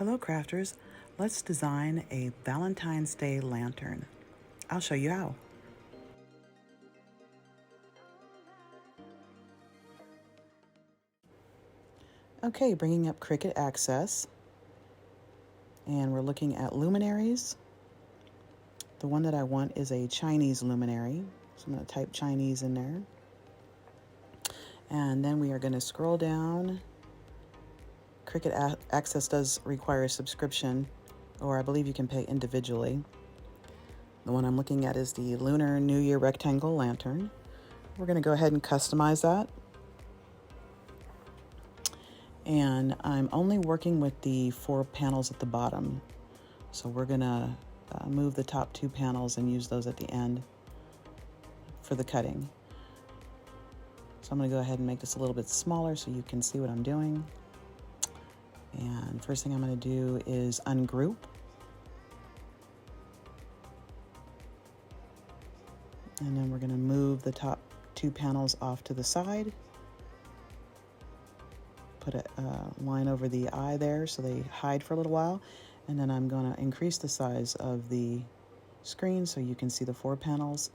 Hello crafters, let's design a Valentine's Day lantern. I'll show you how. Okay, bringing up Cricut Access, and we're looking at luminaries. The one that I want is a Chinese luminary, so I'm going to type Chinese in there. And then we are going to scroll down. Cricut Access does require a subscription, or I believe you can pay individually. The one I'm looking at is the Lunar New Year Rectangle Lantern. We're going to go ahead and customize that. And I'm only working with the 4 panels at the bottom. So we're going to move the top 2 panels and use those at the end for the cutting. So I'm going to go ahead and make this a little bit smaller so you can see what I'm doing. And first thing I'm going to do is ungroup. And then we're going to move the top 2 panels off to the side. Put a line over the eye there so they hide for a little while. And then I'm going to increase the size of the screen so you can see the 4 panels.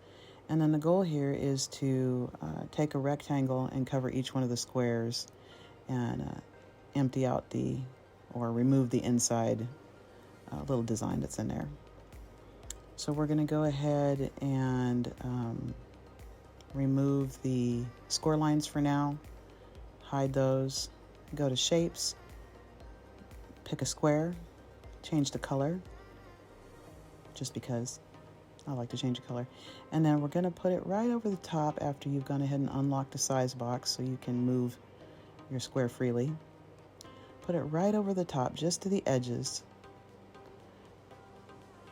And then the goal here is to take a rectangle and cover each one of the squares and empty out or remove the inside little design that's in there. So we're going to go ahead and remove the score lines for now, hide those, go to shapes, pick a square, change the color, just because I like to change the color. And then we're going to put it right over the top after you've gone ahead and unlocked the size box so you can move your square freely. Put it right over the top, just to the edges.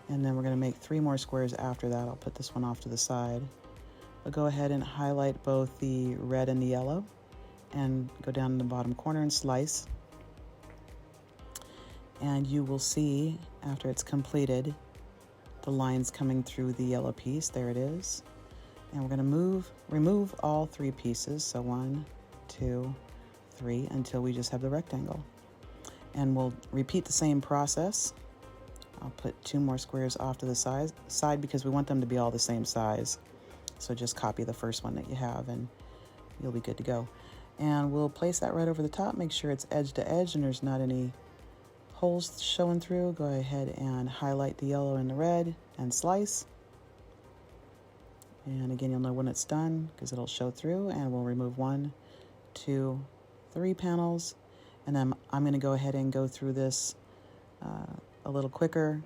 And then we're going to make 3 more squares after that. I'll put this one off to the side. I'll go ahead and highlight both the red and the yellow and go down in the bottom corner and slice. And you will see after it's completed the lines coming through the yellow piece. There it is. And we're going to remove all 3 pieces. So 1, 2, 3 until we just have the rectangle. And we'll repeat the same process. I'll put 2 more squares off to the side because we want them to be all the same size. So just copy the first one that you have and you'll be good to go. And we'll place that right over the top. Make sure it's edge to edge and there's not any holes showing through. Go ahead and highlight the yellow and the red and slice. And again, you'll know when it's done because it'll show through. And we'll remove 1, 2, 3 panels. And then I'm going to go ahead and go through this a little quicker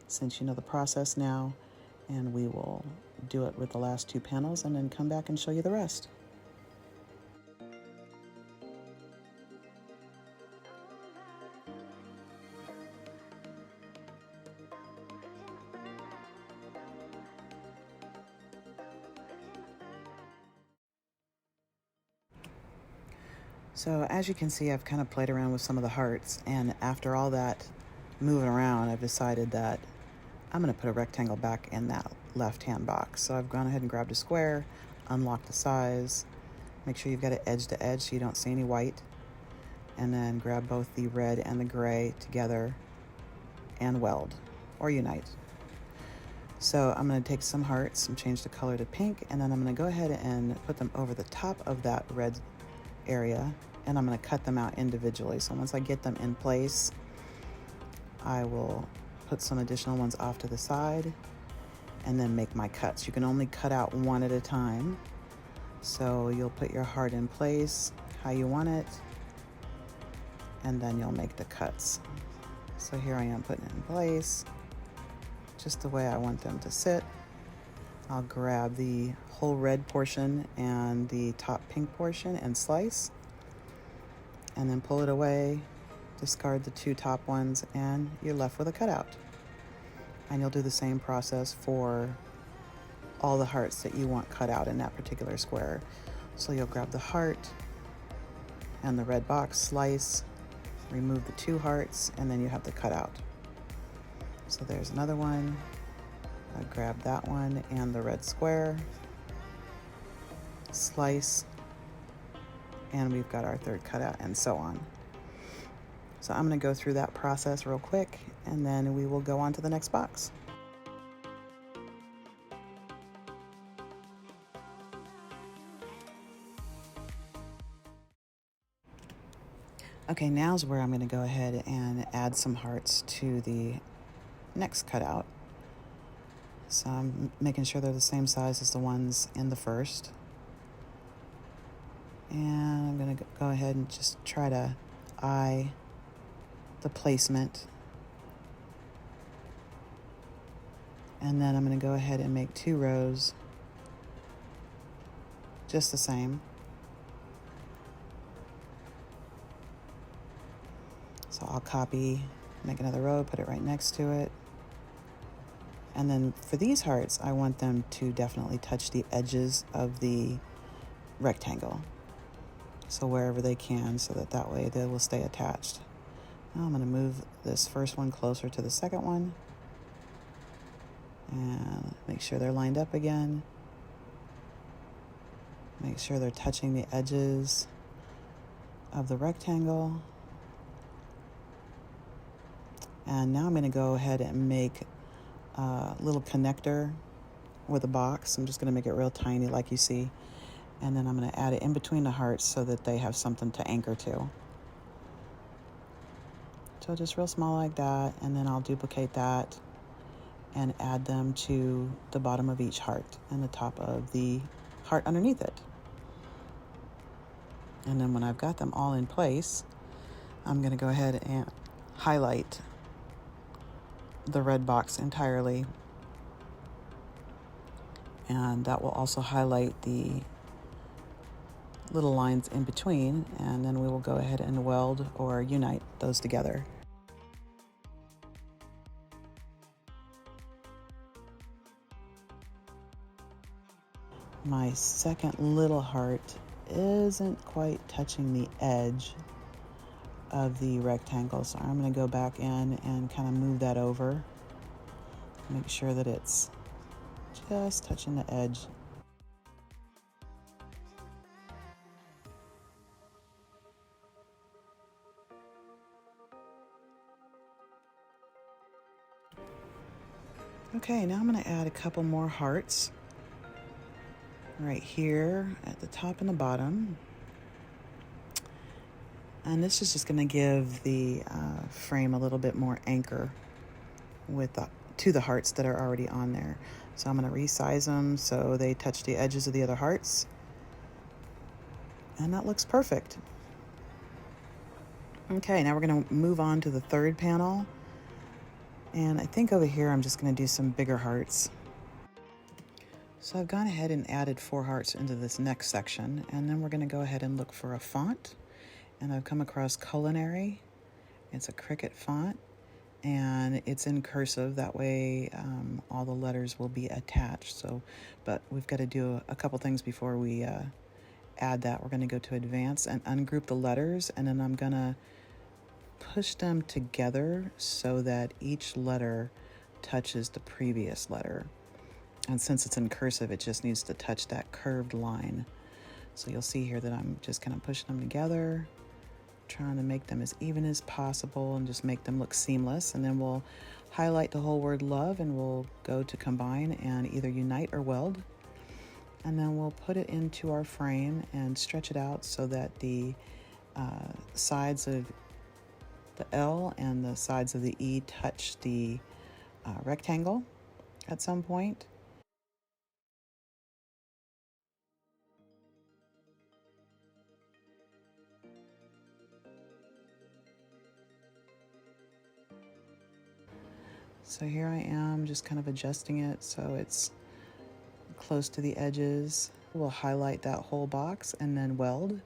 since you know the process now. And we will do it with the last 2 panels and then come back and show you the rest. So as you can see, I've kind of played around with some of the hearts, and after all that moving around, I've decided that I'm going to put a rectangle back in that left-hand box. So I've gone ahead and grabbed a square, unlocked the size, make sure you've got it edge to edge so you don't see any white, and then grab both the red and the gray together and weld or unite. So I'm going to take some hearts and change the color to pink, and then I'm going to go ahead and put them over the top of that red area, and I'm going to cut them out individually. So once I get them in place, I will put some additional ones off to the side and then make my cuts. You can only cut out 1 at a time. So you'll put your heart in place how you want it, and then you'll make the cuts. So here I am putting it in place just the way I want them to sit. I'll grab the whole red portion and the top pink portion and slice, and then pull it away, discard the 2 top ones, and you're left with a cutout. And you'll do the same process for all the hearts that you want cut out in that particular square. So you'll grab the heart and the red box, slice, remove the 2 hearts, and then you have the cutout. So there's another one. I grab that one and the red square, slice, and we've got our 3rd cutout, and so on. So I'm going to go through that process real quick, and then we will go on to the next box. Okay, now's where I'm going to go ahead and add some hearts to the next cutout. So I'm making sure they're the same size as the ones in the first. And I'm going to go ahead and just try to eye the placement. And then I'm going to go ahead and make 2 rows just the same. So I'll copy, make another row, put it right next to it. And then for these hearts, I want them to definitely touch the edges of the rectangle. So wherever they can, so that way they will stay attached. Now I'm going to move this first one closer to the second one. And make sure they're lined up again. Make sure they're touching the edges of the rectangle. And now I'm going to go ahead and make a little connector with a box. I'm just going to make it real tiny like you see. And then I'm going to add it in between the hearts so that they have something to anchor to. So just real small like that. And then I'll duplicate that and add them to the bottom of each heart and the top of the heart underneath it. And then when I've got them all in place, I'm going to go ahead and highlight the red box entirely. And that will also highlight the little lines in between, and then we will go ahead and weld or unite those together. My second little heart isn't quite touching the edge of the rectangle, so I'm going to go back in and kind of move that over. Make sure that it's just touching the edge. Okay, now I'm going to add a couple more hearts right here at the top and the bottom. And this is just going to give the frame a little bit more anchor to the hearts that are already on there. So I'm going to resize them so they touch the edges of the other hearts. And that looks perfect. Okay, now we're going to move on to the third panel. And I think over here I'm just going to do some bigger hearts. So I've gone ahead and added 4 hearts into this next section. And then we're going to go ahead and look for a font. And I've come across Culinary. It's a Cricut font. And it's in cursive, that way all the letters will be attached. So, but we've got to do a couple things before we add that. We're going to go to Advanced and ungroup the letters, and then I'm going to push them together so that each letter touches the previous letter. And since it's in cursive, it just needs to touch that curved line. So you'll see here that I'm just kind of pushing them together, trying to make them as even as possible and just make them look seamless. And then we'll highlight the whole word love, and we'll go to combine and either unite or weld. And then we'll put it into our frame and stretch it out so that the sides of the L and the sides of the E touch the rectangle at some point. So here I am just kind of adjusting it so it's close to the edges. We'll highlight that whole box and then weld,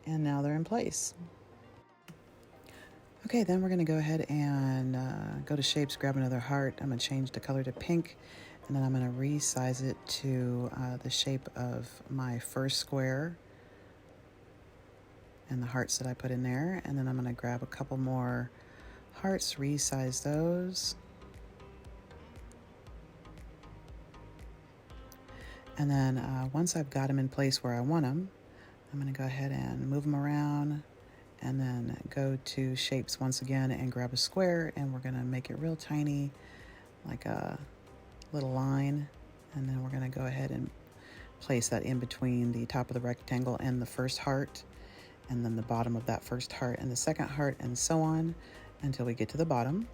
and now they're in place. Okay, then we're going to go ahead and go to shapes, grab another heart. I'm going to change the color to pink, and then I'm going to resize it to the shape of my first square and the hearts that I put in there. And then I'm going to grab a couple more hearts, resize those. And then once I've got them in place where I want them, I'm going to go ahead and move them around and then go to shapes once again and grab a square, and we're gonna make it real tiny, like a little line, and then we're gonna go ahead and place that in between the top of the rectangle and the first heart, and then the bottom of that first heart and the second heart, and so on until we get to the bottom.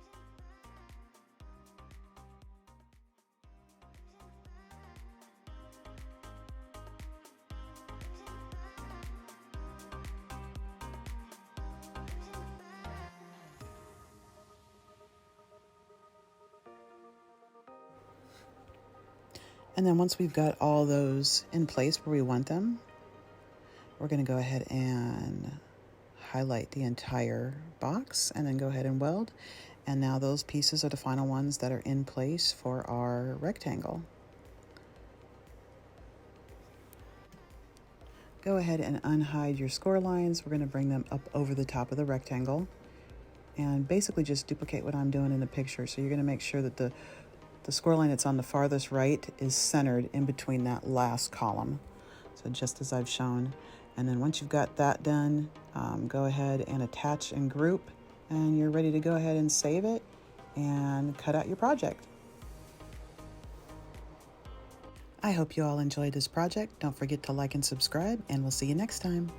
And then once we've got all those in place where we want them, we're going to go ahead and highlight the entire box and then go ahead and weld. And now those pieces are the final ones that are in place for our rectangle. Go ahead and unhide your score lines. We're going to bring them up over the top of the rectangle and basically just duplicate what I'm doing in the picture. So you're going to make sure that the score line that's on the farthest right is centered in between that last column. So just as I've shown. And then once you've got that done, go ahead and attach and group, and you're ready to go ahead and save it and cut out your project. I hope you all enjoyed this project. Don't forget to like and subscribe, and we'll see you next time.